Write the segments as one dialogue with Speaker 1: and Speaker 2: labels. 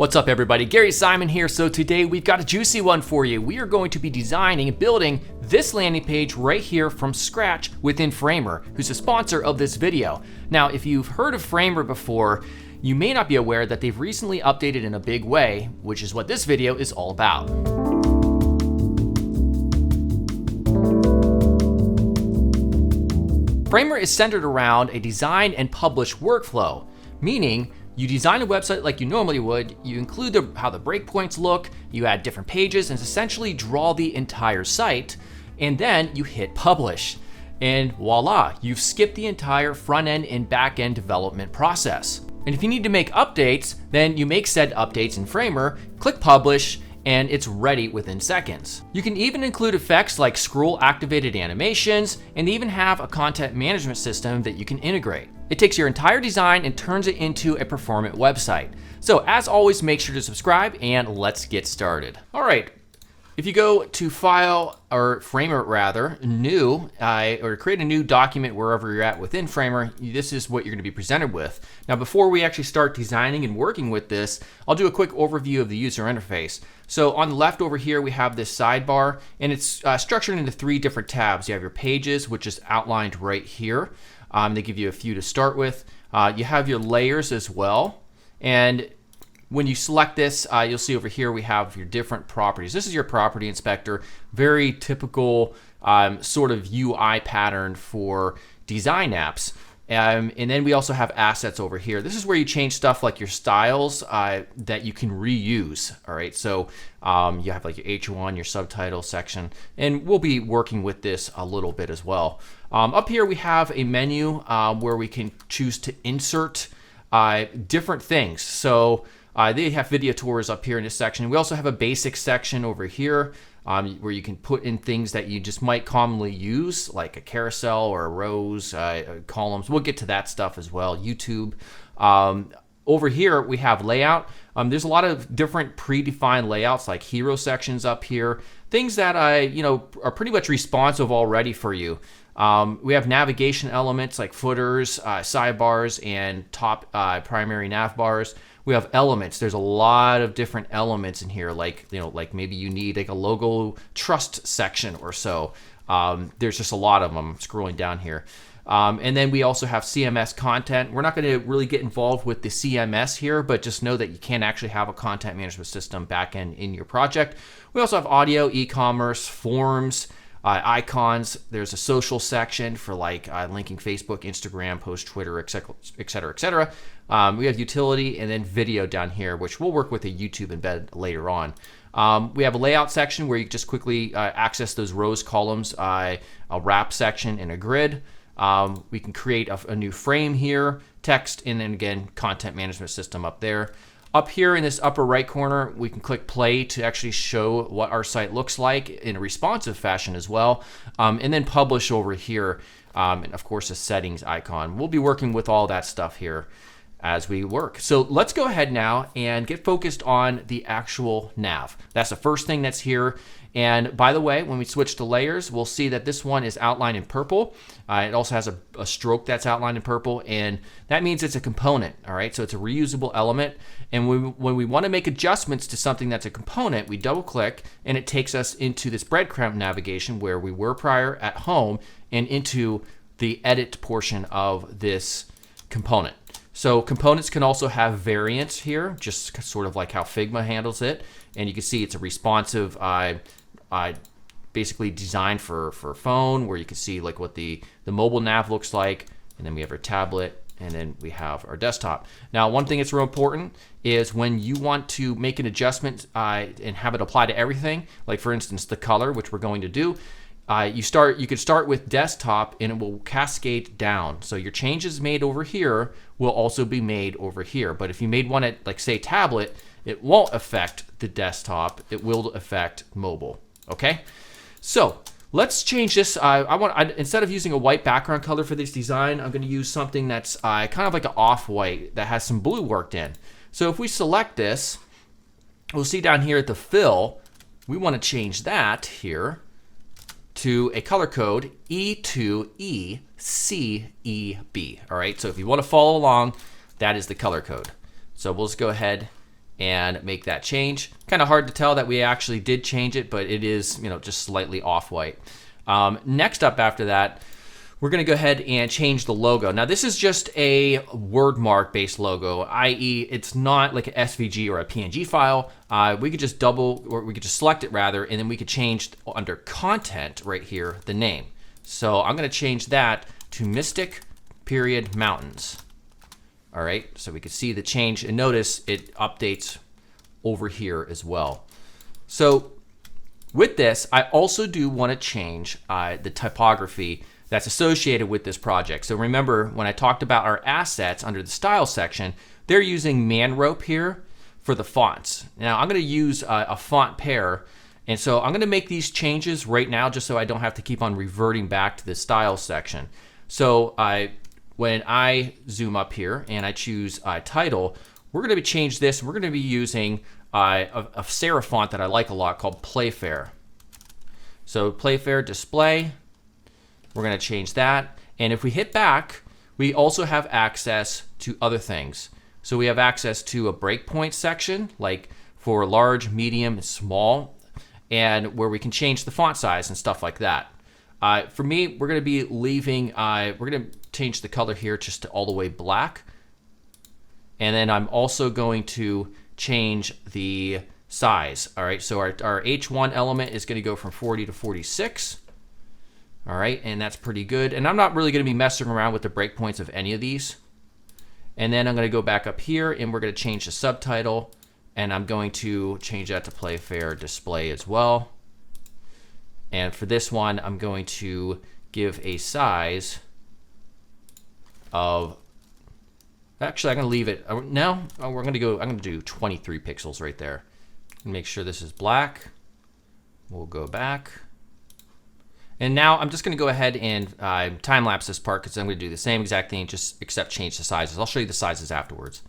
Speaker 1: What's up everybody, Gary Simon here. So today we've got a juicy one for you. We are going to be designing and building this landing page right here from scratch within Framer, who's a sponsor of this video. Now, if you've heard of Framer before, you may not be aware that they've recently updated in a big way, which is what this video is all about. Framer is centered around a design and publish workflow, meaning you design a website like you normally would, you include how the breakpoints look, you add different pages, and essentially draw the entire site, and then you hit publish. And voila, you've skipped the entire front-end and back-end development process. And if you need to make updates, then you make said updates in Framer, click publish, and it's ready within seconds. You can even include effects like scroll activated animations, and even have a content management system that you can integrate. It takes your entire design and turns it into a performant website. So as always, make sure to subscribe and let's get started. All right, if you go to File, or Framer rather, New, or create a new document wherever you're at within Framer, this is what you're gonna be presented with. Now before we actually start designing and working with this, I'll do a quick overview of the user interface. So on the left over here, we have this sidebar, and it's structured into 3 different tabs. You have your pages, which is outlined right here. They give you a few to start with. You have your layers as well. And when you select this, you'll see over here we have your different properties. This is your property inspector, very typical sort of UI pattern for design apps. And then we also have assets over here. This is where you change stuff like your styles that you can reuse. All right, so you have like your H1, your subtitle section, and we'll be working with this a little bit as well. Up here we have a menu where we can choose to insert different things. So they have video tours up here in this section. We also have a basic section over here where you can put in things that you just might commonly use, like a carousel or rows, columns. We'll get to that stuff as well. YouTube. Over here we have layout. There's a lot of different predefined layouts like hero sections up here, things that are pretty much responsive already for you. We have navigation elements like footers, sidebars, and top primary nav bars. We have elements. There's a lot of different elements in here, like maybe you need like a logo trust section or so. There's just a lot of them. Scrolling down here. And then we also have CMS content. We're not going to really get involved with the CMS here, but just know that you can actually have a content management system backend in your project. We also have audio, e-commerce, forms, icons. There's a social section for like linking Facebook, Instagram, post, Twitter, etc., etc. We have utility, and then video down here, which we'll work with a YouTube embed later on. We have a layout section where you just quickly access those rows, columns, a wrap section, and a grid. We can create a new frame here, text, and then again, content management system up there. Up here in this upper right corner, we can click play to actually show what our site looks like in a responsive fashion as well. And then publish over here, and of course a settings icon. We'll be working with all that stuff here as we work. So let's go ahead now and get focused on the actual nav. That's the first thing that's here. And by the way, when we switch to layers, we'll see that this one is outlined in purple. It also has a stroke that's outlined in purple, and that means it's a component, all right? So it's a reusable element. And when we want to make adjustments to something that's a component, we double click, and it takes us into this breadcrumb navigation where we were prior at home and into the edit portion of this component. So components can also have variants here, just sort of like how Figma handles it. And you can see it's a responsive, basically designed for phone, where you can see like what the mobile nav looks like. And then we have our tablet, and then we have our desktop. Now, one thing that's real important is when you want to make an adjustment and have it apply to everything, like for instance, the color, which we're going to do, you could start with desktop and it will cascade down. So your changes made over here will also be made over here. But if you made one at, like, say, tablet, it won't affect the desktop. It will affect mobile. Okay? So let's change this. Instead of using a white background color for this design, I'm going to use something that's kind of like an off-white that has some blue worked in. So if we select this, we'll see down here at the fill, we want to change that here to a color code E2ECEB. All right, so if you want to follow along, that is the color code. So we'll just go ahead and make that change. Kind of hard to tell that we actually did change it, but it is, just slightly off-white. Next up after that, we're going to go ahead and change the logo. Now this is just a word mark based logo, i.e. it's not like an SVG or a PNG file. We could just select it rather, and then we could change under content right here, the name. So I'm going to change that to Mystic Mountains. All right, so we can see the change, and notice it updates over here as well. So with this, I also do want to change the typography that's associated with this project. So remember, when I talked about our assets under the style section, they're using Manrope here for the fonts. Now I'm going to use a font pair, and so I'm going to make these changes right now just so I don't have to keep on reverting back to the style section. So when I zoom up here and I choose title, we're going to change this. We're going to be using a serif font that I like a lot called Playfair. So Playfair display, we're going to change that. And if we hit back, we also have access to other things. So we have access to a breakpoint section, like for large, medium, and small, and where we can change the font size and stuff like that. For me, we're going to be leaving, we're going to change the color here just to all the way black. And then I'm also going to change the size. All right, so our H1 element is going to go from 40 to 46. All right, and that's pretty good. And I'm not really going to be messing around with the breakpoints of any of these. And then I'm going to go back up here, and we're going to change the subtitle, and I'm going to change that to Playfair display as well. And for this one, I'm going to give a size of, actually I'm going to leave it, no, we're going to go, I'm going to do 23 pixels right there. Make sure this is black. We'll go back. And now I'm just going to go ahead and time lapse this part because I'm going to do the same exact thing, just except change the sizes. I'll show you the sizes afterwards.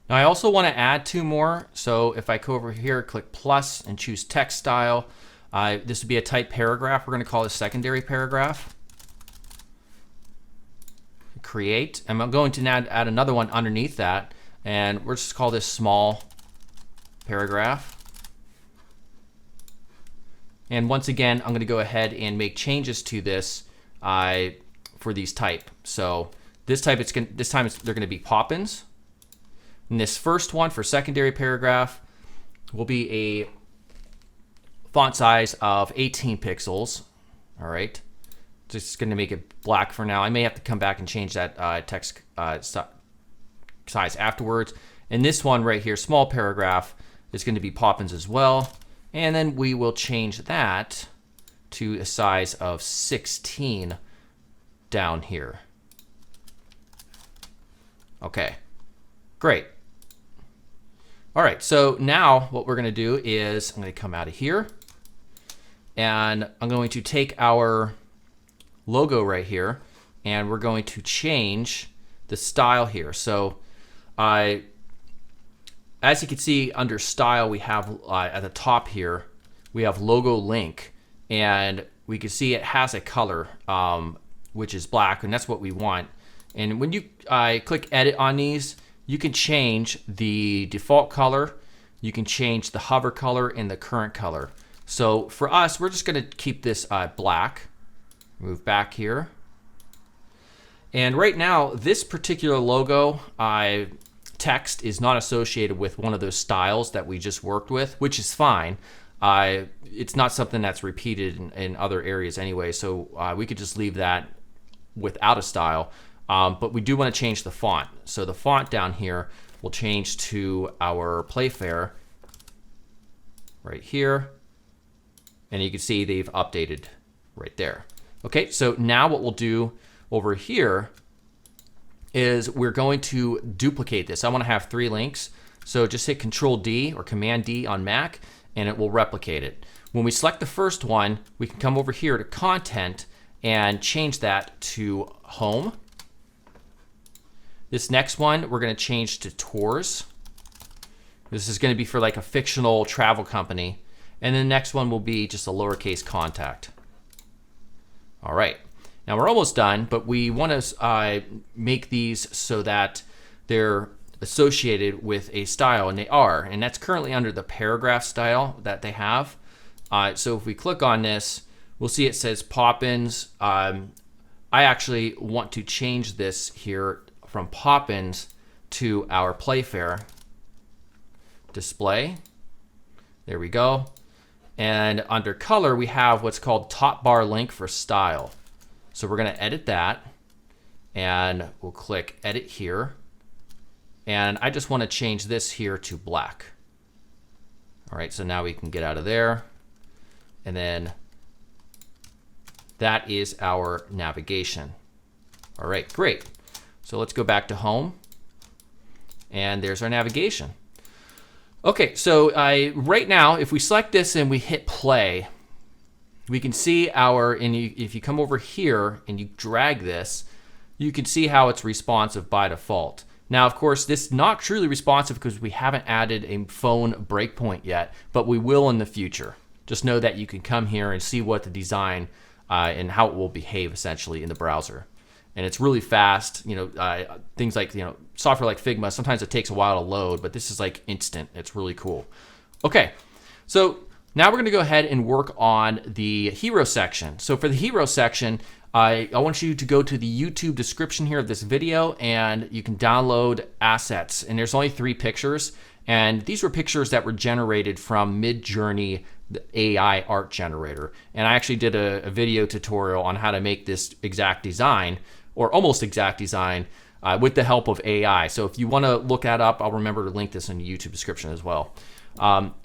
Speaker 1: Now I also want to add two more. So if I go over here, click plus and choose text style, this would be a type paragraph. We're going to call this secondary paragraph. Create, and I'm going to now add another one underneath that. And we're just call this small paragraph. And once again, I'm going to go ahead and make changes to this for these type. So this type, they're going to be Poppins. And this first one for secondary paragraph will be a font size of 18 pixels. All right, just going to make it black for now. I may have to come back and change that text size afterwards. And this one right here, small paragraph, is going to be Poppins as well. And then we will change that to a size of 16 down here. Okay, great. All right, so now what we're going to do is I'm going to come out of here, and I'm going to take our logo right here, and we're going to change the style here. So as you can see under style, we have at the top here, we have logo link, and we can see it has a color, which is black, and that's what we want. And when you click edit on these, you can change the default color, you can change the hover color and the current color. So for us, we're just gonna keep this black, move back here. And right now, this particular logo text is not associated with one of those styles that we just worked with, which is fine. It's not something that's repeated in other areas anyway, so we could just leave that without a style. But we do want to change the font. So the font down here will change to our Playfair right here. And you can see they've updated right there. Okay, so now what we'll do over here is we're going to duplicate this. I want to have 3 links. So just hit Control D or Command D on Mac, and it will replicate it. When we select the first one, we can come over here to Content and change that to Home. This next one, we're going to change to Tours. This is going to be for like a fictional travel company. And then the next one will be just a lowercase contact. All right. Now we're almost done, but we want to make these so that they're associated with a style, and they are, and that's currently under the paragraph style that they have. So if we click on this, we'll see it says Poppins. I actually want to change this here from Poppins to our Playfair display. There we go. And under color, we have what's called top bar link for style. So we're going to edit that, and we'll click edit here. And I just want to change this here to black. All right, so now we can get out of there. And then that is our navigation. All right, great. So let's go back to home. And there's our navigation. Okay, so right now, if we select this and we hit play, we can see if you come over here and you drag this, you can see how it's responsive by default. Now, of course, this is not truly responsive because we haven't added a phone breakpoint yet, but we will in the future. Just know that you can come here and see what the design and how it will behave essentially in the browser. And it's really fast. Things like software like Figma, sometimes it takes a while to load, but this is like instant. It's really cool. Okay, so now we're going to go ahead and work on the hero section. So for the hero section, I want you to go to the YouTube description here of this video, and you can download assets. And there's only 3 pictures, and these were pictures that were generated from Midjourney, the AI art generator. And I actually did a video tutorial on how to make this exact design, or almost exact design, with the help of AI. So if you want to look that up, I'll remember to link this in the YouTube description as well.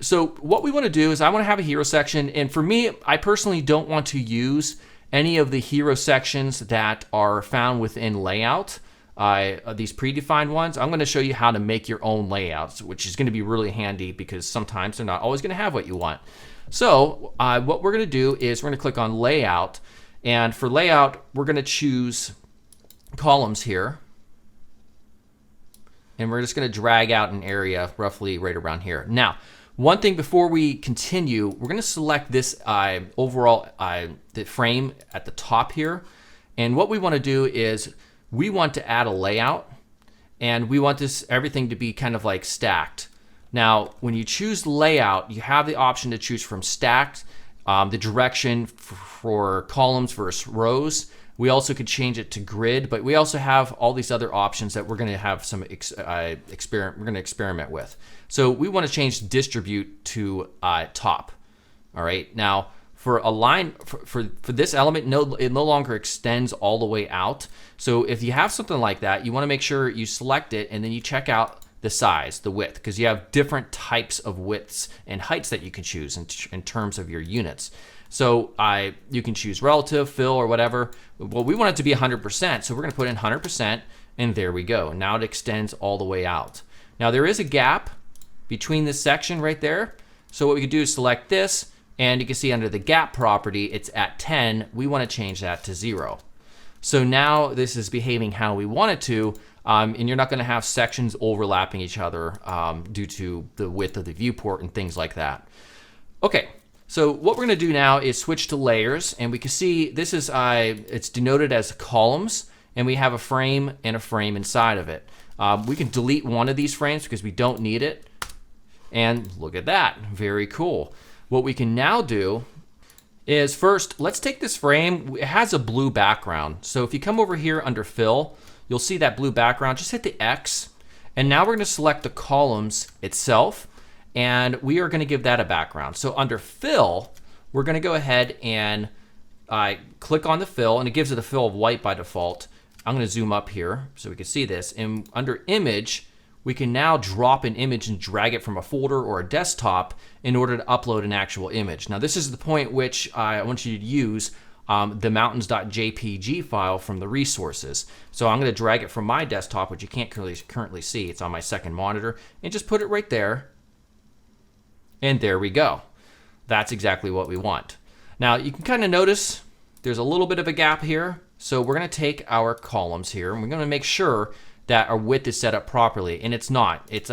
Speaker 1: So what we want to do is I want to have a hero section, and for me, I personally don't want to use any of the hero sections that are found within layout, these predefined ones. I'm going to show you how to make your own layouts, which is going to be really handy because sometimes they're not always going to have what you want. So what we're going to do is we're going to click on layout, and for layout, we're going to choose columns here. And we're just going to drag out an area roughly right around here. Now, one thing before we continue, we're going to select this overall the frame at the top here. And what we want to do is we want to add a layout, and we want everything to be kind of like stacked. Now, when you choose layout, you have the option to choose from stacked, the direction for columns versus rows. We also could change it to grid, but we also have all these other options that we're going to have some experiment with. So we want to change distribute to top. All right. Now for a line for this element, it no longer extends all the way out. So if you have something like that, you want to make sure you select it and then you check out the size, the width, because you have different types of widths and heights that you can choose in terms of your units. So you can choose relative, fill, or whatever. Well, we want it to be 100%, so we're going to put in 100%, and there we go. Now it extends all the way out. Now there is a gap between this section right there. So what we could do is select this, and you can see under the gap property, it's at 10. We want to change that to 0. So now this is behaving how we want it to, and you're not going to have sections overlapping each other due to the width of the viewport and things like that. Okay. So what we're going to do now is switch to layers, and we can see this is it's denoted as columns, and we have a frame and a frame inside of it. We can delete one of these frames because we don't need it, and look at that, very cool. What we can now do is first, let's take this frame. It has a blue background, so if you come over here under fill, you'll see that blue background. Just hit the X, and now we're going to select the columns itself. And we are going to give that a background. So under fill, we're going to go ahead and click on the fill, and it gives it a fill of white by default. I'm going to zoom up here so we can see this. And under image, we can now drop an image and drag it from a folder or a desktop in order to upload an actual image. Now this is the point which I want you to use the mountains.jpg file from the resources. So I'm going to drag it from my desktop, which you can't currently see. It's on my second monitor, and just put it right there. And there we go. That's exactly what we want. Now you can kind of notice there's a little bit of a gap here. So we're going to take our columns here, and we're going to make sure that our width is set up properly. And it's not. It's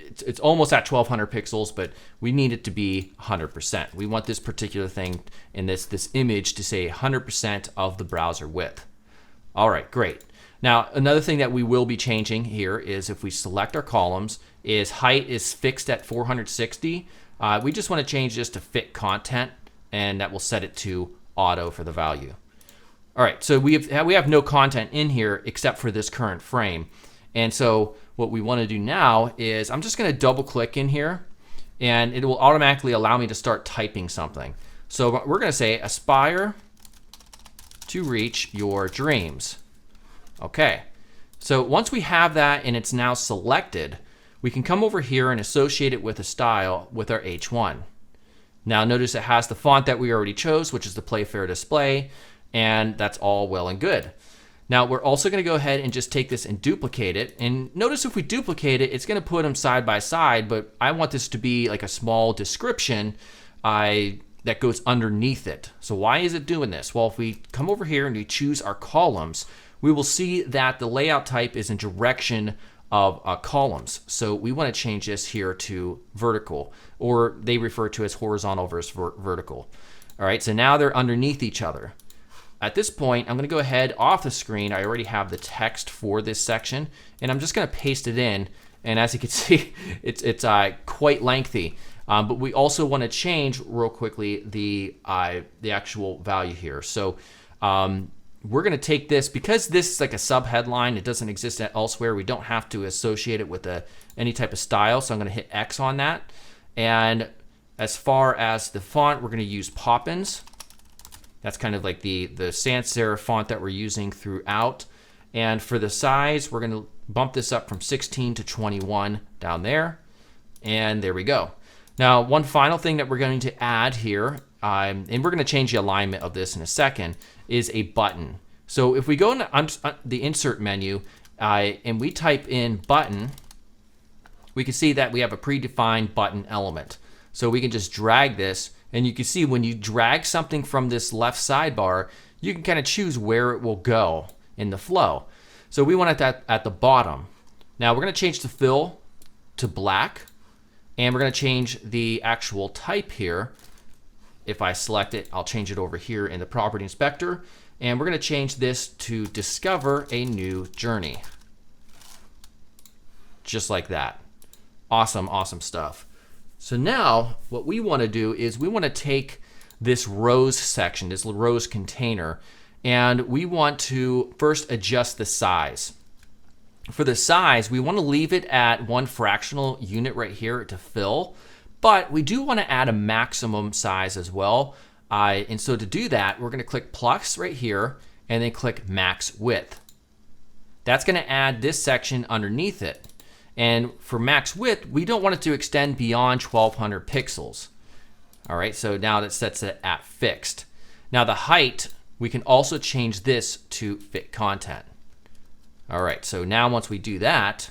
Speaker 1: it's almost at 1200 pixels, but we need it to be 100%. We want this particular thing in this image to say 100% of the browser width. All right, great. Now, another thing that we will be changing here is if we select our columns, is height is fixed at 460. We just want to change this to fit content, and that will set it to auto for the value. All right, so we have no content in here except for this current frame. And so what we want to do now is I'm just going to double click in here, and it will automatically allow me to start typing something. So we're going to say aspire to reach your dreams. Okay, so once we have that and it's now selected, we can come over here and associate it with a style with our H1. Now notice it has the font that we already chose, which is the Playfair display, and that's all well and good. Now we're also going to go ahead and just take this and duplicate it. And notice if we duplicate it, it's going to put them side by side, but I want this to be like a small description that goes underneath it. So why is it doing this? Well, if we come over here and we choose our columns, we will see that the layout type is in direction of columns. So we want to change this here to vertical, or they refer to as horizontal versus vertical. All right, so now they're underneath each other. At this point, I'm going to go ahead off the screen. I already have the text for this section, and I'm just going to paste it in. And as you can see, it's quite lengthy. But we also want to change real quickly the actual value here. So we're going to take this, because this is like a sub headline, it doesn't exist elsewhere. We don't have to associate it with any type of style. So I'm going to hit X on that. And as far as the font, we're going to use Poppins. That's kind of like the sans serif font that we're using throughout. And for the size, we're going to bump this up from 16 to 21 down there. And there we go. Now, one final thing that we're going to add here, and we're going to change the alignment of this in a second, is a button. So if we go into the insert menu and we type in button, we can see that we have a predefined button element. So we can just drag this, and you can see when you drag something from this left sidebar, you can kind of choose where it will go in the flow. So we want it at the bottom. Now we're going to change the fill to black, and we're going to change the actual type here. If I select it, I'll change it over here in the property inspector, and we're going to change this to discover a new journey. Just like that. Awesome, awesome stuff. So now what we want to do is we want to take this rows section, this rows container, and we want to first adjust the size. For the size, we want to leave it at 1 fractional unit right here to fill, but we do want to add a maximum size as well. And so to do that, we're going to click plus right here and then click max width. That's going to add this section underneath it. And for max width, we don't want it to extend beyond 1200 pixels. All right, so now that sets it at fixed. Now the height, we can also change this to fit content. All right, so now once we do that,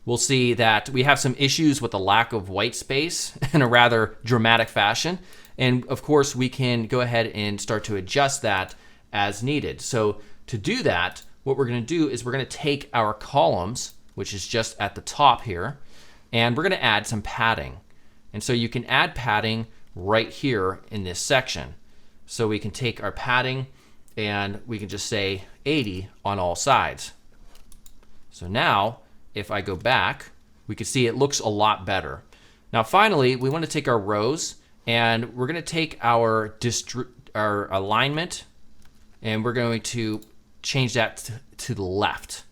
Speaker 1: we'll see that we have some issues with the lack of white space in a rather dramatic fashion. And of course, we can go ahead and start to adjust that as needed. So to do that, what we're going to do is we're going to take our columns, which is just at the top here, and we're going to add some padding. And so you can add padding right here in this section. So we can take our padding and we can just say 80 on all sides. So now if I go back, we can see it looks a lot better. Now finally, we want to take our rows and we're going to take our alignment and we're going to change that to the left.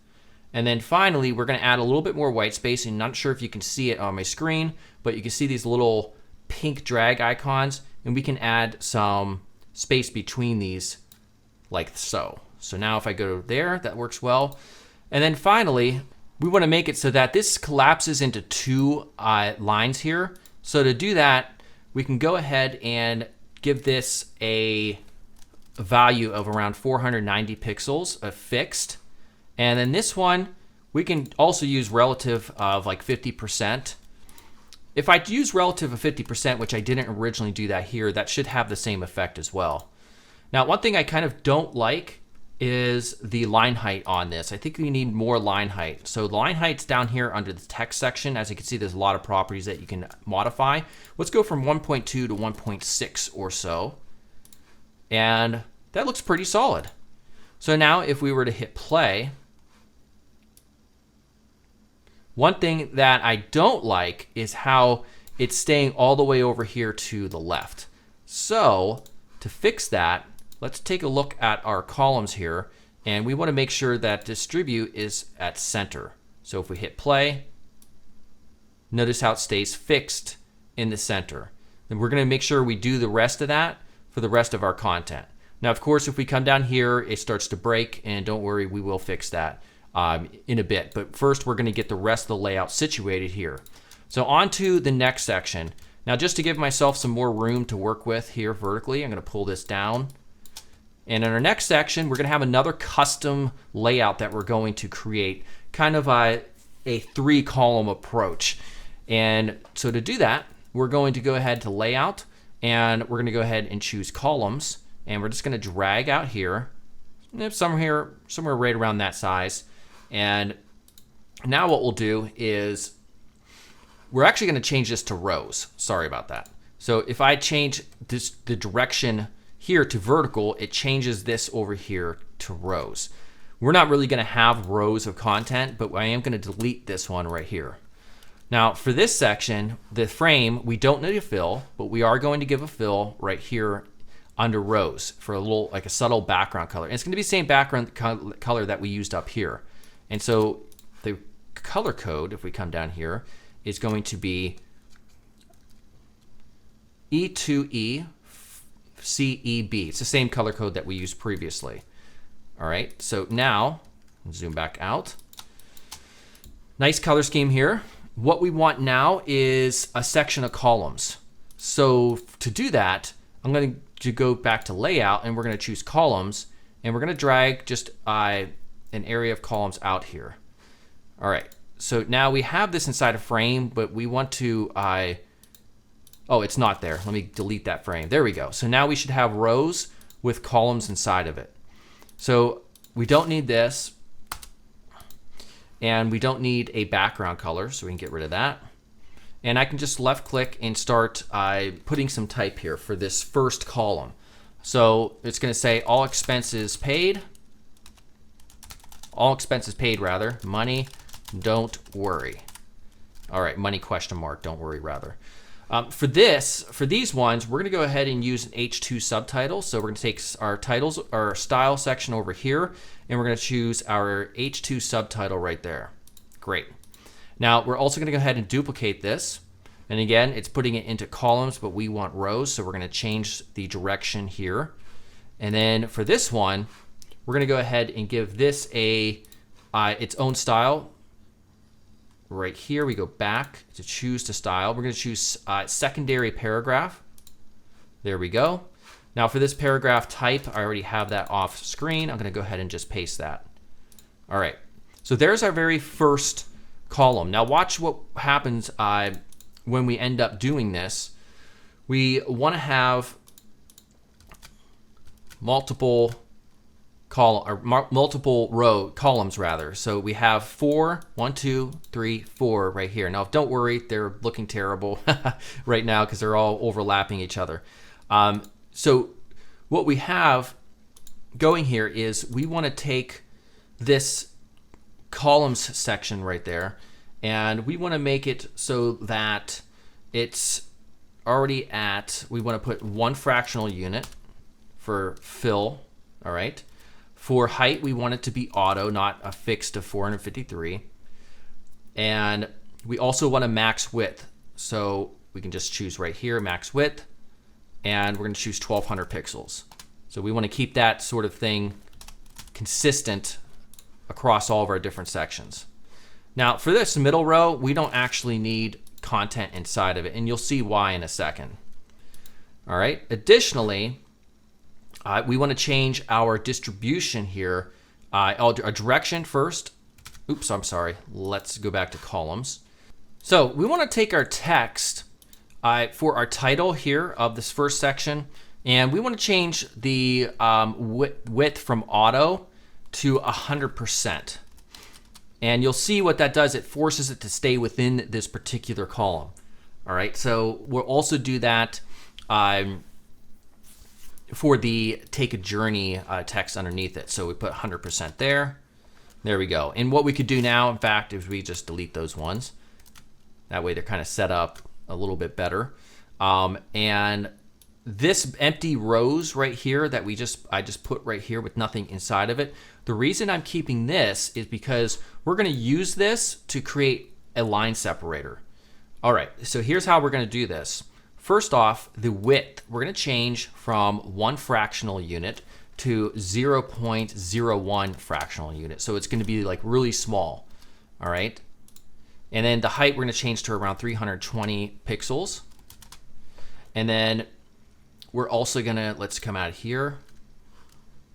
Speaker 1: And then finally, we're going to add a little bit more white space. And I'm not sure if you can see it on my screen, but you can see these little pink drag icons, and we can add some space between these like so. So now if I go there, that works well. And then finally, we want to make it so that this collapses into 2 lines here. So to do that, we can go ahead and give this a value of around 490 pixels of fixed. And then this one, we can also use relative of like 50%. If I use relative of 50%, which I didn't originally do that here, that should have the same effect as well. Now, one thing I kind of don't like is the line height on this. I think we need more line height. So the line height's down here under the text section. As you can see, there's a lot of properties that you can modify. Let's go from 1.2 to 1.6 or so. And that looks pretty solid. So now if we were to hit play, one thing that I don't like is how it's staying all the way over here to the left. So to fix that, let's take a look at our columns here, and we want to make sure that distribute is at center. So if we hit play, notice how it stays fixed in the center. Then we're going to make sure we do the rest of that for the rest of our content. Now, of course, if we come down here, it starts to break, and don't worry, we will fix that in a bit. But first, we're going to get the rest of the layout situated here. So on to the next section. Now, just to give myself some more room to work with here vertically, I'm going to pull this down. And in our next section, we're going to have another custom layout that we're going to create, kind of a 3-column approach. And so to do that, we're going to go ahead to layout, and we're going to go ahead and choose columns. And we're just going to drag out here, somewhere right around that size. And now what we'll do is we're actually going to change this to rows. Sorry about that. So if I change the direction here to vertical, it changes this over here to rows. We're not really going to have rows of content, but I am going to delete this one right here. Now for this section, the frame, we don't need a fill, but we are going to give a fill right here under rows for a little, like a subtle background color. And it's going to be the same background color that we used up here. And so the color code, if we come down here, is going to be E2E CEB. It's the same color code that we used previously. All right, so now, zoom back out. Nice color scheme here. What we want now is a section of columns. So to do that, I'm going to go back to layout, and we're going to choose columns, and we're going to drag just an area of columns out here. All right, so now we have this inside a frame, but we want to, oh, it's not there. Let me delete that frame. There we go. So now we should have rows with columns inside of it. So we don't need this, and we don't need a background color, so we can get rid of that. And I can just left click and start putting some type here for this first column. So it's going to say all expenses paid rather, money, don't worry. All right, money question mark, don't worry rather. For these ones, we're going to go ahead and use an H2 subtitle. So we're going to take our titles, our style section over here, and we're going to choose our H2 subtitle right there. Great. Now we're also going to go ahead and duplicate this. And again, it's putting it into columns, but we want rows. So we're going to change the direction here. And then for this one, we're going to go ahead and give this its own style. Right here, we go back to choose to style. We're going to choose secondary paragraph. There we go. Now for this paragraph type, I already have that off screen. I'm going to go ahead and just paste that. All right. So there's our very first column. Now watch what happens when we end up doing this. We want to have multiple columns rather. So we have 4, 1, 2, 3, 4 right here. Now don't worry, they're looking terrible right now because they're all overlapping each other. So what we have going here is we want to take this columns section right there, and we want to make it so that it's already at, we want to put 1 fractional unit for fill. All right. For height, we want it to be auto, not a fixed of 453. And we also want a max width. So we can just choose right here, max width, and we're going to choose 1200 pixels. So we want to keep that sort of thing consistent across all of our different sections. Now for this middle row, we don't actually need content inside of it, and you'll see why in a second. All right. Additionally, we want to change our distribution here. A direction first. Oops, I'm sorry. Let's go back to columns. So we want to take our text for our title here of this first section, And we want to change the width from auto to 100%. And you'll see what that does. It forces it to stay within this particular column. All right, so we'll also do that for the take a journey text underneath it. So we put 100% there. There we go. And what we could do now, in fact, is we just delete those ones. That way they're kind of set up a little bit better. And this empty rows right here that I just put right here with nothing inside of it, the reason I'm keeping this is because we're going to use this to create a line separator. All right, so here's how we're going to do this. First off, the width, we're going to change from 1 fractional unit to 0.01 fractional unit. So it's going to be like really small. All right. And then the height we're going to change to around 320 pixels. And then we're also going to, let's come out of here.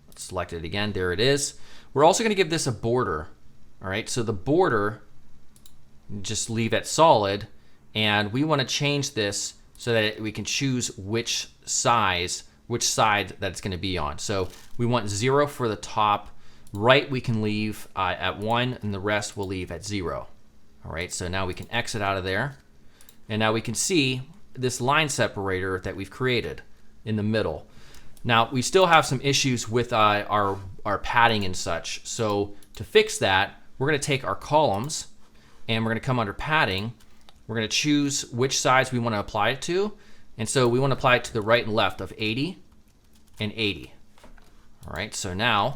Speaker 1: Let's select it again. There it is. We're also going to give this a border. All right. So the border, just leave it solid. And we want to change this so that we can choose which side that it's going to be on. So we want 0 for the top. Right we can leave at 1, and the rest we'll leave at 0. All right, so now we can exit out of there. And now we can see this line separator that we've created in the middle. Now we still have some issues with our padding and such. So to fix that, we're going to take our columns and we're going to come under padding. We're going to choose which sides we want to apply it to. And so we want to apply it to the right and left of 80 and 80. All right, so now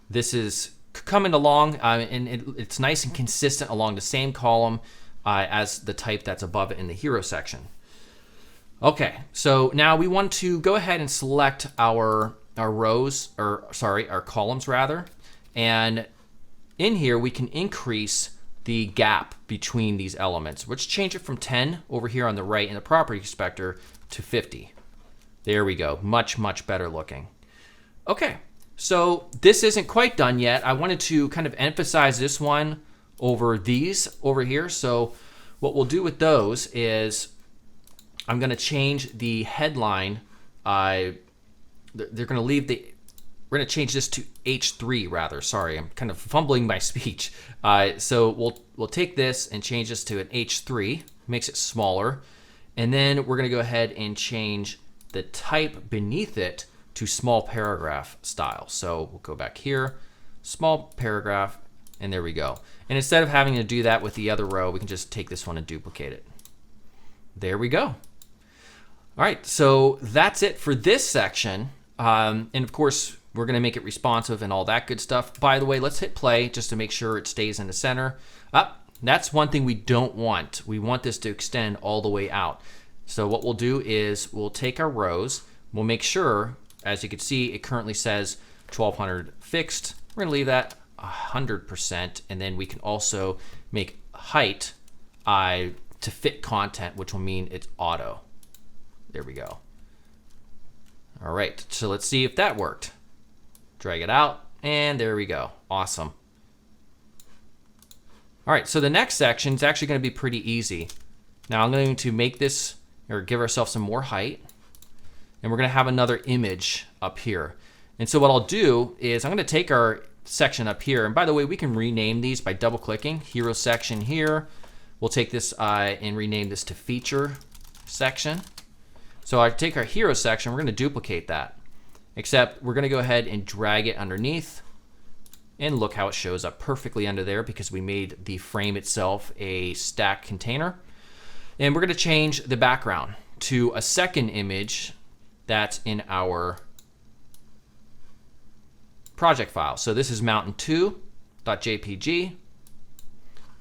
Speaker 1: this is coming along and it's nice and consistent along the same column as the type that's above it in the hero section. Okay, so now we want to go ahead and select our columns rather. And in here we can increase the gap between these elements. Let's change it from 10 over here on the right in the property inspector to 50. There we go, much, much better looking. Okay, so this isn't quite done yet. I wanted to kind of emphasize this one over these over here. So what we'll do with those is I'm gonna change the headline. We're gonna change this to H3 rather. Sorry, I'm kind of fumbling my speech. So we'll take this and change this to an H3, makes it smaller. And then we're gonna go ahead and change the type beneath it to small paragraph style. So we'll go back here, small paragraph, and there we go. And instead of having to do that with the other row, we can just take this one and duplicate it. There we go. All right, so that's it for this section. And of course, we're gonna make it responsive and all that good stuff. By the way, let's hit play just to make sure it stays in the center. That's one thing we don't want. We want this to extend all the way out. So what we'll do is we'll take our rows, we'll make sure, as you can see, it currently says 1200 fixed. We're gonna leave that 100%, and then we can also make height to fit content, which will mean it's auto. There we go. All right, so let's see if that worked. Drag it out, and there we go. Awesome. All right, so the next section is actually going to be pretty easy. Now I'm going to make this, or give ourselves some more height, and we're going to have another image up here. And so what I'll do is I'm going to take our section up here, and by the way, we can rename these by double-clicking. Hero section here. We'll take this and rename this to feature section. So I take our hero section, we're going to duplicate that, except we're going to go ahead and drag it underneath, and look how it shows up perfectly under there because we made the frame itself a stack container. And we're going to change the background to a second image that's in our project file. So this is mountain2.jpg.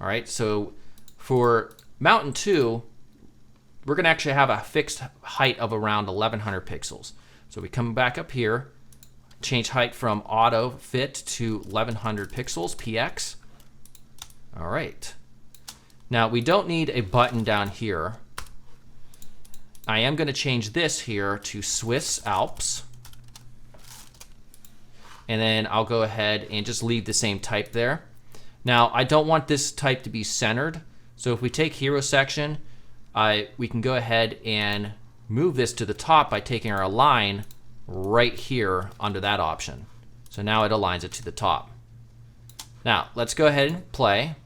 Speaker 1: All right, so for mountain 2, we're going to actually have a fixed height of around 1100 pixels. So we come back up here, change height from auto fit to 1100 pixels, PX. All right. Now we don't need a button down here. I am going to change this here to Swiss Alps. And then I'll go ahead and just leave the same type there. Now I don't want this type to be centered. So if we take hero section, we can go ahead and move this to the top by taking our align right here under that option. So now it aligns it to the top. Now let's go ahead and play.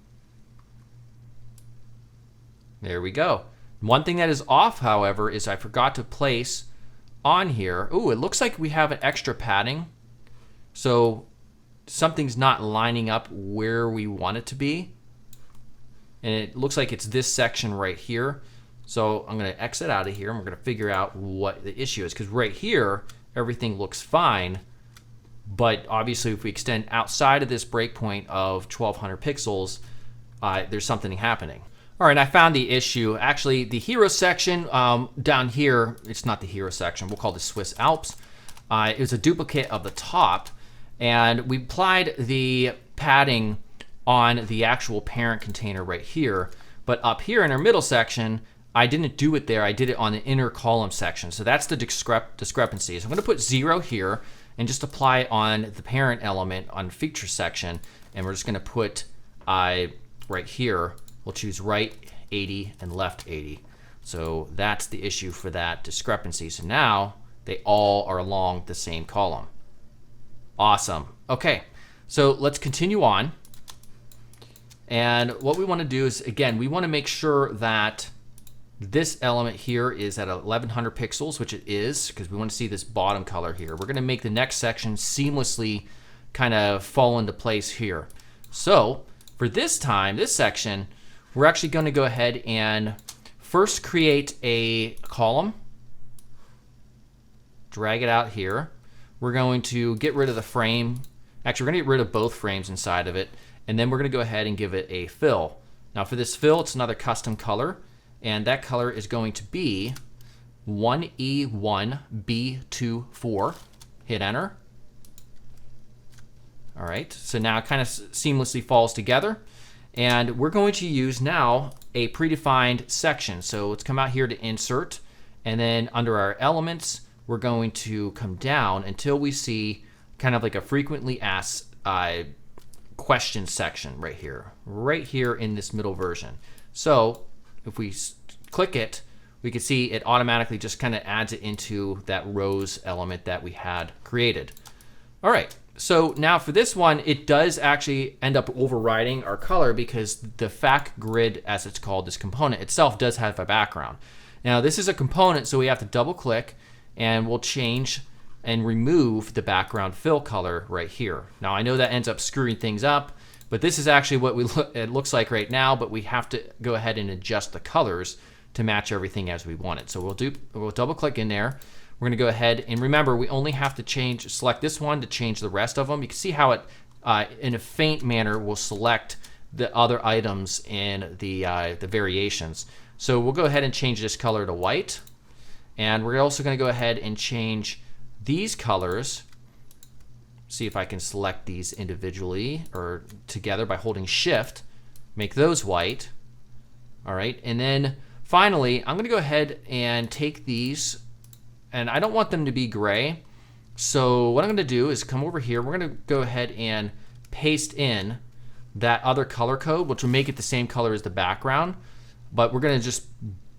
Speaker 1: There we go. One thing that is off, however, is I forgot to place on here. Ooh, it looks like we have an extra padding. So something's not lining up where we want it to be. And it looks like it's this section right here. So I'm going to exit out of here and we're going to figure out what the issue is. Because right here, everything looks fine. But obviously, if we extend outside of this breakpoint of 1200 pixels, there's something happening. All right, I found the issue. Actually, the hero section down here, it's not the hero section. We'll call this Swiss Alps. It was a duplicate of the top. And we applied the padding on the actual parent container right here. But up here in our middle section, I didn't do it there. I did it on the inner column section. So that's the discrepancy. So I'm going to put 0 here and just apply it on the parent element on feature section. And we're just going to put right here. We'll choose right 80 and left 80. So that's the issue for that discrepancy. So now they all are along the same column. Awesome. Okay, so let's continue on. And what we want to do is, again, we want to make sure that this element here is at 1100 pixels, which it is, because we want to see this bottom color here. We're going to make the next section seamlessly kind of fall into place here. So for this time, this section, we're actually going to go ahead and first create a column, drag it out here. We're going to get rid of the frame. Actually, we're going to get rid of both frames inside of it. And then we're going to go ahead and give it a fill. Now for this fill, it's another custom color. And that color is going to be 1E1B24. Hit enter. All right, so now it kind of seamlessly falls together. And we're going to use now a predefined section. So let's come out here to insert. And then under our elements, we're going to come down until we see kind of like a frequently asked question section right here in this middle version. So if we click it, we can see it automatically just kind of adds it into that rows element that we had created. All right, so now for this one, it does actually end up overriding our color because the FAC grid, as it's called, this component itself does have a background. Now this is a component, so we have to double click and we'll change and remove the background fill color right here. Now I know that ends up screwing things up, but this is actually what it looks like right now, but we have to go ahead and adjust the colors to match everything as we want it. So we'll double click in there. We're going to go ahead and remember we only have to select this one to change the rest of them. You can see how it in a faint manner will select the other items in the variations. So we'll go ahead and change this color to white. And we're also going to go ahead and change these colors. See if I can select these individually or together by holding shift, make those white. All right, and then finally, I'm going to go ahead and take these, and I don't want them to be gray. So what I'm going to do is come over here. We're going to go ahead and paste in that other color code, which will make it the same color as the background, but we're going to just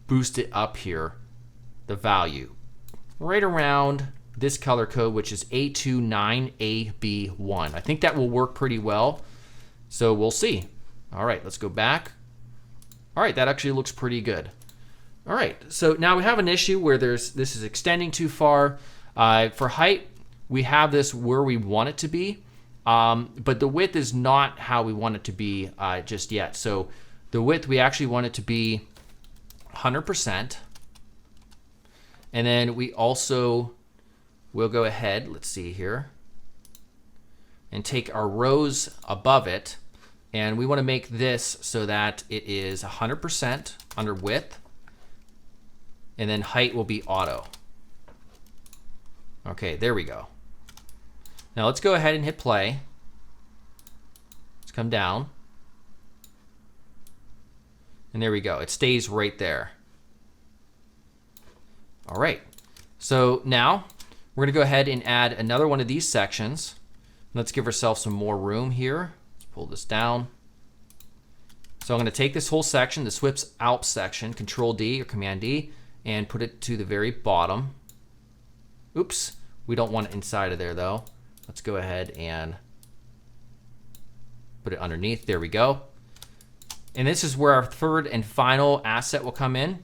Speaker 1: boost it up here, the value, right around this color code, which is A29AB1. I think that will work pretty well. So we'll see. All right, let's go back. All right, that actually looks pretty good. All right, so now we have an issue where this is extending too far. For height, we have this where we want it to be, but the width is not how we want it to be just yet. So the width, we actually want it to be 100%. And then we also will go ahead, let's see here, and take our rows above it. And we want to make this so that it is 100% under width. And then height will be auto. Okay, there we go. Now let's go ahead and hit play. Let's come down. And there we go. It stays right there. All right. So now we're going to go ahead and add another one of these sections. Let's give ourselves some more room here. Let's pull this down. So I'm going to take this whole section, the Swiss Alps section, Control D or Command D, and put it to the very bottom. Oops, we don't want it inside of there though. Let's go ahead and put it underneath. There we go. And this is where our third and final asset will come in.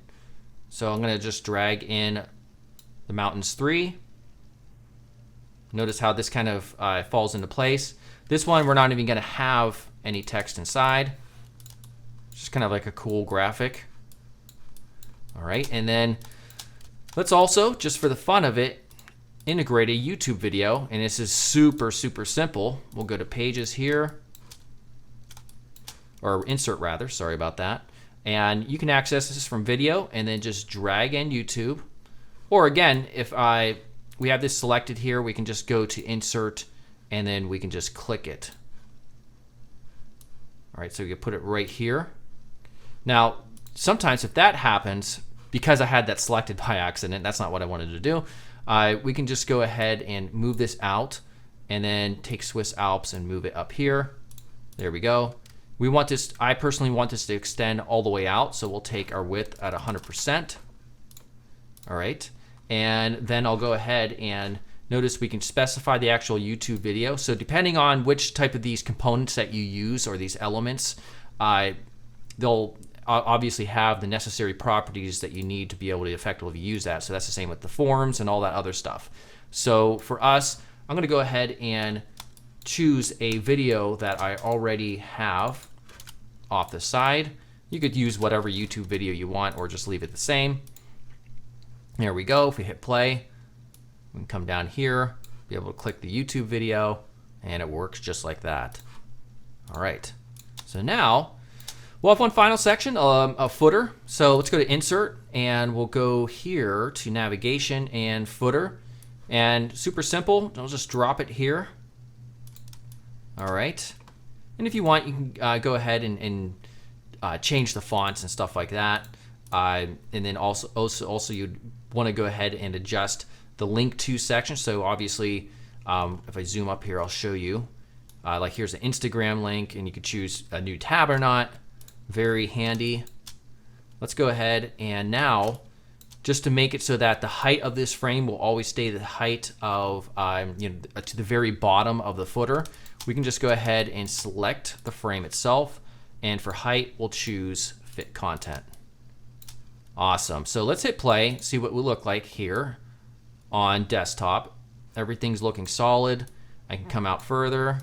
Speaker 1: So I'm gonna just drag in the mountains 3. Notice how this kind of falls into place. This one, we're not even gonna have any text inside. It's just kind of like a cool graphic. All right, and then let's also, just for the fun of it, integrate a YouTube video. And this is super, super simple. We'll go to pages here, or insert rather, sorry about that. And you can access this from video and then just drag in YouTube. Or again, if we have this selected here, we can just go to insert and then we can just click it. All right, so we can put it right here. Now, sometimes if that happens, because I had that selected by accident, that's not what I wanted to do, we can just go ahead and move this out and then take Swiss Alps and move it up here. There we go. We want this, I personally want this to extend all the way out, so we'll take our width at 100%. All right, and then I'll go ahead and notice we can specify the actual YouTube video. So depending on which type of these components that you use or these elements, they'll obviously have the necessary properties that you need to be able to effectively use that. So that's the same with the forms and all that other stuff. So for us, I'm gonna go ahead and choose a video that I already have off the side. You could use whatever YouTube video you want or just leave it the same. There we go. If we hit play, we can come down here, be able to click the YouTube video, and it works just like that. All right, so now we'll have one final section, a footer. So let's go to insert and we'll go here to navigation and footer. And super simple, I'll just drop it here. All right, and if you want, you can go ahead and change the fonts and stuff like that. And then also you'd want to go ahead and adjust the link to section. So obviously, if I zoom up here, I'll show you. Like here's an Instagram link, and you could choose a new tab or not. Very handy. Let's go ahead and now, just to make it so that the height of this frame will always stay the height of to the very bottom of the footer, we can just go ahead and select the frame itself, and for height we'll choose fit content. Awesome. So let's hit play, see what we look like here on desktop. Everything's looking solid. I can come out further.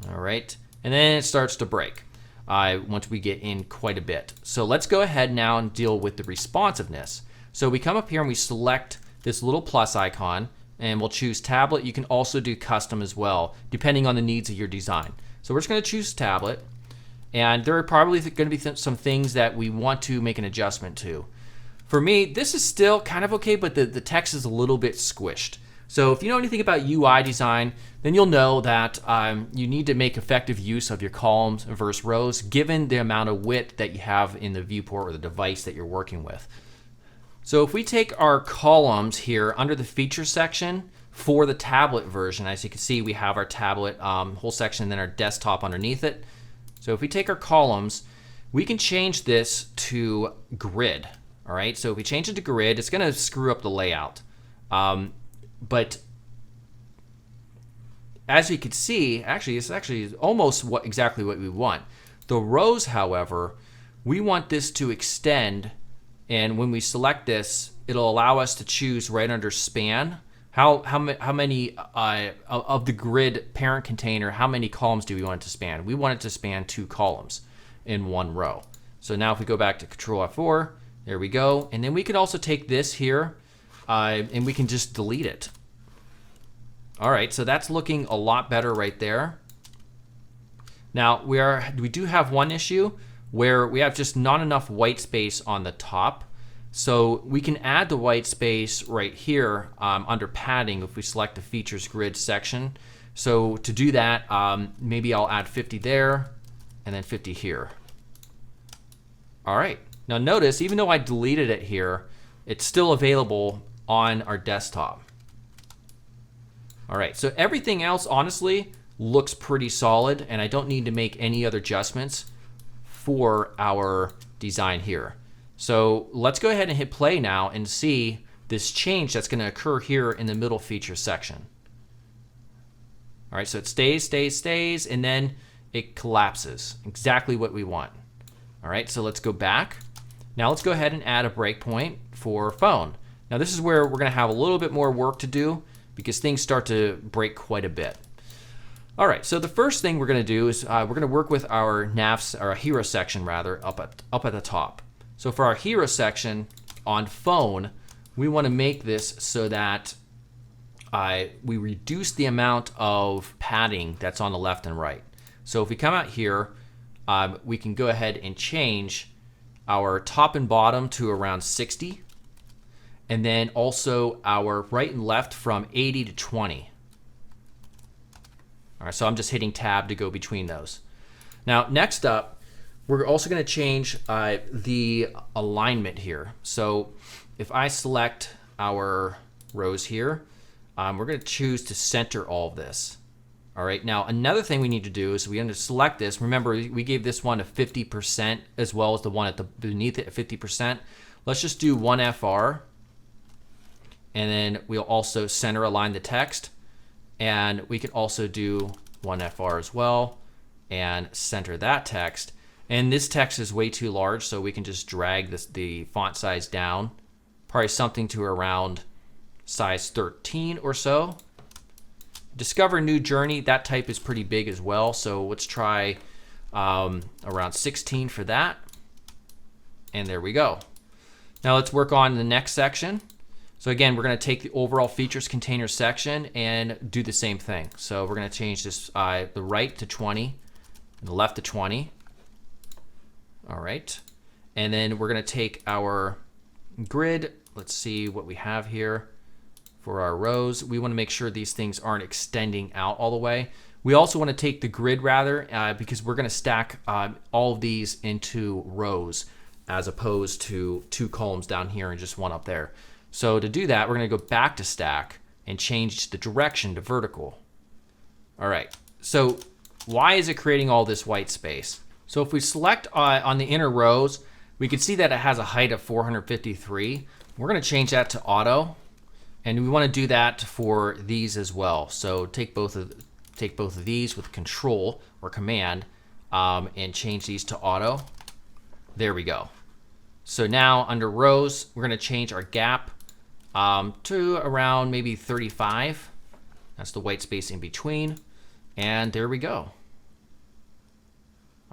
Speaker 1: All right, and then it starts to break once we get in quite a bit. So let's go ahead now and deal with the responsiveness. So we come up here and we select this little plus icon, and we'll choose tablet. You can also do custom as well, depending on the needs of your design. So we're just going to choose tablet, and there are probably going to be some things that we want to make an adjustment to. For me, this is still kind of okay, but the text is a little bit squished. So if you know anything about UI design, then you'll know that you need to make effective use of your columns versus rows, given the amount of width that you have in the viewport or the device that you're working with. So if we take our columns here under the feature section for the tablet version, as you can see, we have our tablet whole section and then our desktop underneath it. So if we take our columns, we can change this to grid. All right, so if we change it to grid, it's gonna screw up the layout. But as you can see, it's actually almost exactly what we want. The rows, however, we want this to extend, and when we select this, it'll allow us to choose right under span how many of the grid parent container, how many columns do we want it to span? We want it to span 2 columns in one row. So now if we go back to Control F4, there we go, and then we can also take this here and we can just delete it. All right, so that's looking a lot better right there. Now we do have one issue where we have just not enough white space on the top. So we can add the white space right here under padding if we select the features grid section. So to do that, maybe I'll add 50 there and then 50 here. All right, now notice, even though I deleted it here, it's still available on our desktop. All right, so everything else honestly looks pretty solid, and I don't need to make any other adjustments for our design here. So let's go ahead and hit play now and see this change that's going to occur here in the middle feature section. All right, so it stays, and then it collapses. Exactly what we want. All right, so let's go back. Now let's go ahead and add a breakpoint for phone. Now this is where we're going to have a little bit more work to do because things start to break quite a bit. All right, so the first thing we're going to do is we're going to work with our hero section rather up at the top. So for our hero section on phone, we want to make this so that we reduce the amount of padding that's on the left and right. So if we come out here, we can go ahead and change our top and bottom to around 60, and then also our right and left from 80 to 20. All right, so I'm just hitting tab to go between those. Now, next up, we're also going to change the alignment here. So if I select our rows here, we're going to choose to center all of this. All right, now another thing we need to do is we need to select this. Remember, we gave this one a 50% as well as the one beneath it at 50%. Let's just do 1FR, and then we'll also center align the text. And we can also do 1FR as well and center that text. And this text is way too large, so we can just drag the font size down, probably something to around size 13 or so. Discover new journey, that type is pretty big as well, so let's try around 16 for that. And there we go. Now let's work on the next section. So again, we're going to take the overall features container section and do the same thing. So we're going to change this the right to 20 and the left to 20. All right. And then we're going to take our grid. Let's see what we have here for our rows. We want to make sure these things aren't extending out all the way. We also want to take the grid rather because we're going to stack all of these into rows as opposed to 2 columns down here and just 1 up there. So to do that, we're going to go back to stack and change the direction to vertical. All right, so why is it creating all this white space? So if we select on the inner rows, we can see that it has a height of 453. We're going to change that to auto, and we want to do that for these as well. So take both of these with control or command and change these to auto. There we go. So now under rows, we're going to change our gap to around maybe 35. That's the white space in between. And there we go.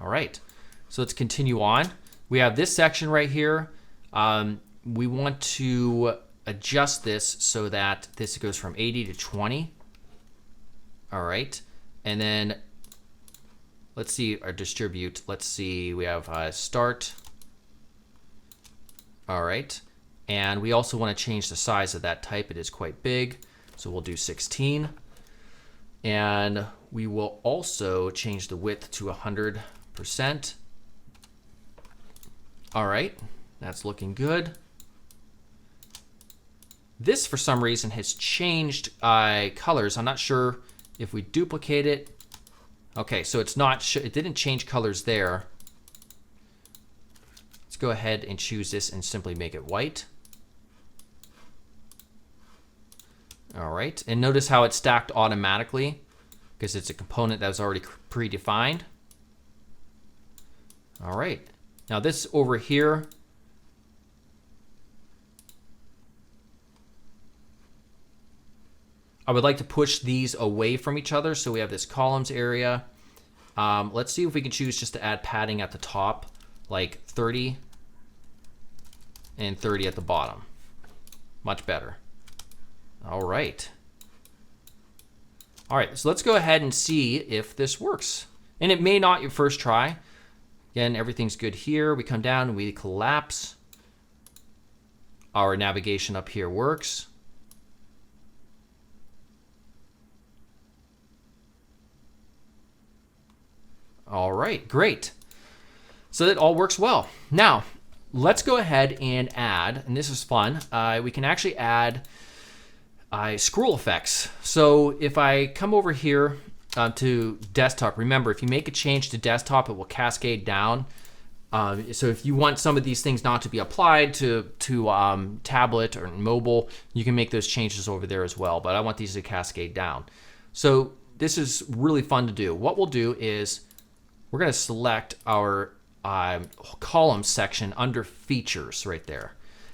Speaker 1: All right, so let's continue on. We have this section right here. We want to adjust this so that this goes from 80 to 20. All right, and then let's see our distribute. Let's see, we have start. All right. And we also want to change the size of that type. It is quite big, so we'll do 16. And we will also change the width to 100%. All right, that's looking good. This, for some reason, has changed colors. I'm not sure if we duplicate it. Okay, so it's not. It didn't change colors there. Let's go ahead and choose this and simply make it white. All right, and notice how it's stacked automatically because it's a component that was already predefined. All right, now this over here, I would like to push these away from each other so we have this columns area. Let's see if we can choose just to add padding at the top, like 30 and 30 at the bottom. Much better. All right. All right, so let's go ahead and see if this works. And it may not your first try. Again, everything's good here. We come down and we collapse. Our navigation up here works. All right, great. So that all works well. Now, let's go ahead and add, and this is fun, we can actually add scroll effects. So if I come over here to desktop, remember if you make a change to desktop, it will cascade down. So if you want some of these things not to be applied to tablet or mobile, you can make those changes over there as well. But I want these to cascade down. So this is really fun to do. What we'll do is we're going to select our column section under features right there.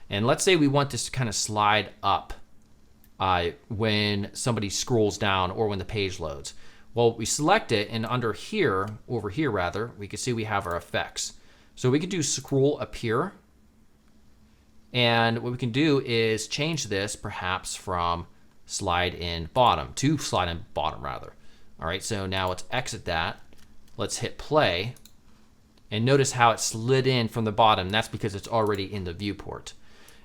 Speaker 1: And let's say we want this to kind of slide up when somebody scrolls down or when the page loads. Well, we select it, and under here, over here rather, we can see we have our effects. So we can do scroll up here. And what we can do is change this perhaps from slide in bottom to slide in bottom rather. All right, so now let's exit that. Let's hit play. And notice how it slid in from the bottom. That's because it's already in the viewport.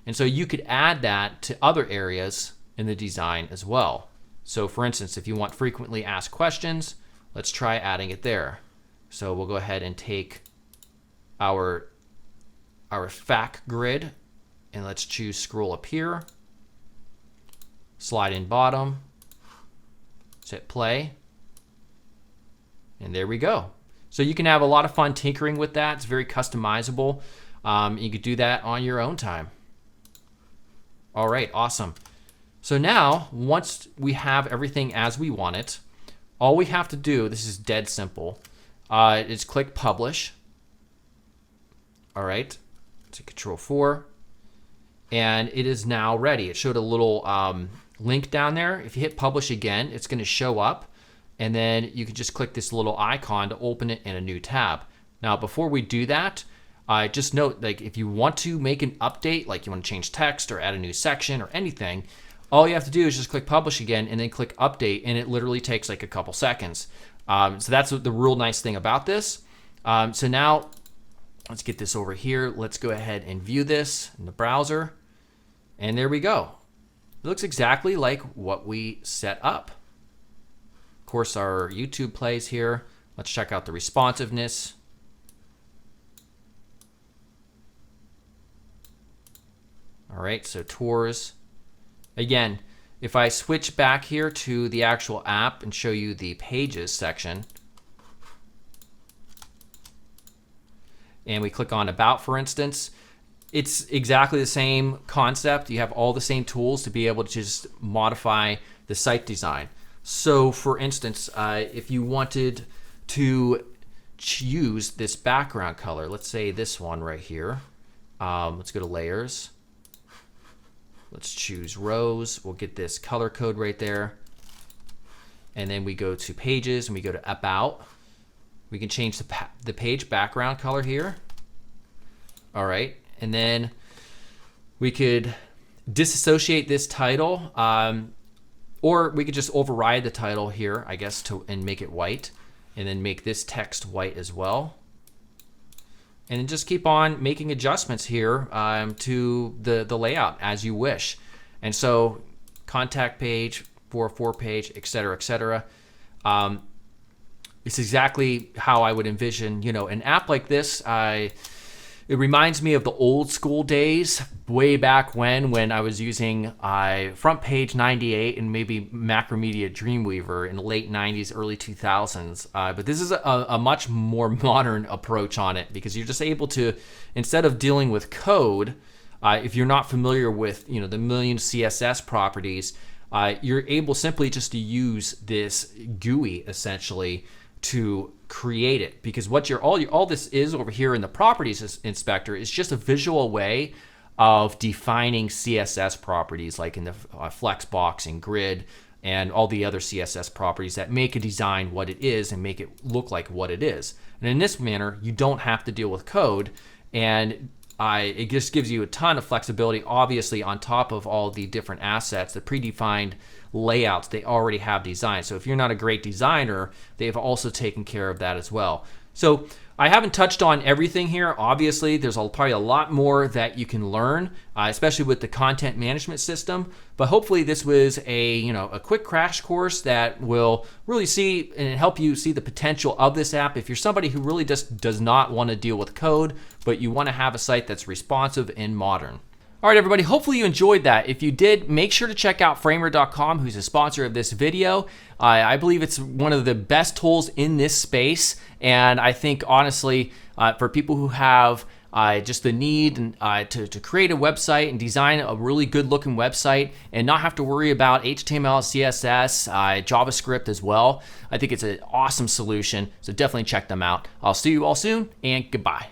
Speaker 1: And so you could add that to other areas in the design as well. So for instance, if you want frequently asked questions, let's try adding it there. So we'll go ahead and take our FAQ grid, and let's choose scroll up here, slide in bottom, let's hit play, and there we go. So you can have a lot of fun tinkering with that. It's very customizable. You could do that on your own time. All right, awesome. So now, once we have everything as we want it, all we have to do, this is dead simple, is click publish. All right, to Control 4, and it is now ready. It showed a little link down there. If you hit publish again, it's going to show up, and then you can just click this little icon to open it in a new tab. Now, before we do that, just note, like, if you want to make an update, like you want to change text or add a new section or anything, all you have to do is just click publish again and then click update, and it literally takes like a couple seconds. So that's the real nice thing about this. So now let's get this over here. Let's go ahead and view this in the browser. And there we go. It looks exactly like what we set up. Of course, our YouTube plays here. Let's check out the responsiveness. All right, so tours. Again, if I switch back here to the actual app and show you the pages section, and we click on about, for instance, it's exactly the same concept. You have all the same tools to be able to just modify the site design. So for instance, if you wanted to use this background color, let's say this one right here, let's go to layers. Let's choose rows. We'll get this color code right there. And then we go to pages and we go to about. We can change the page background color here. All right. And then we could disassociate this title, or we could just override the title here, I guess, and make it white, and then make this text white as well. And then just keep on making adjustments here to the layout as you wish. And so contact page, 404 page, et cetera, et cetera. It's exactly how I would envision, an app like this. It reminds me of the old school days, way back when I was using Front Page 98 and maybe Macromedia Dreamweaver in the late 90s, early 2000s. But this is a much more modern approach on it, because you're just able to, instead of dealing with code, if you're not familiar with the million CSS properties, you're able simply just to use this GUI essentially to create it, because what all this is over here in the properties inspector is just a visual way of defining CSS properties, like in the flexbox and grid and all the other CSS properties that make a design what it is and make it look like what it is. And in this manner, you don't have to deal with code, and it just gives you a ton of flexibility, obviously on top of all the different assets, the predefined layouts they already have designed. So if you're not a great designer, they've also taken care of that as well. So I haven't touched on everything here. Obviously, there's probably a lot more that you can learn, especially with the content management system. But hopefully this was a quick crash course that will really see and help you see the potential of this app. If you're somebody who really just does not want to deal with code, but you want to have a site that's responsive and modern. All right, everybody, hopefully you enjoyed that. If you did, make sure to check out Framer.com, who's a sponsor of this video. I believe it's one of the best tools in this space. And I think, honestly, for people who have just the need to create a website and design a really good looking website and not have to worry about HTML, CSS, JavaScript as well, I think it's an awesome solution. So definitely check them out. I'll see you all soon, and goodbye.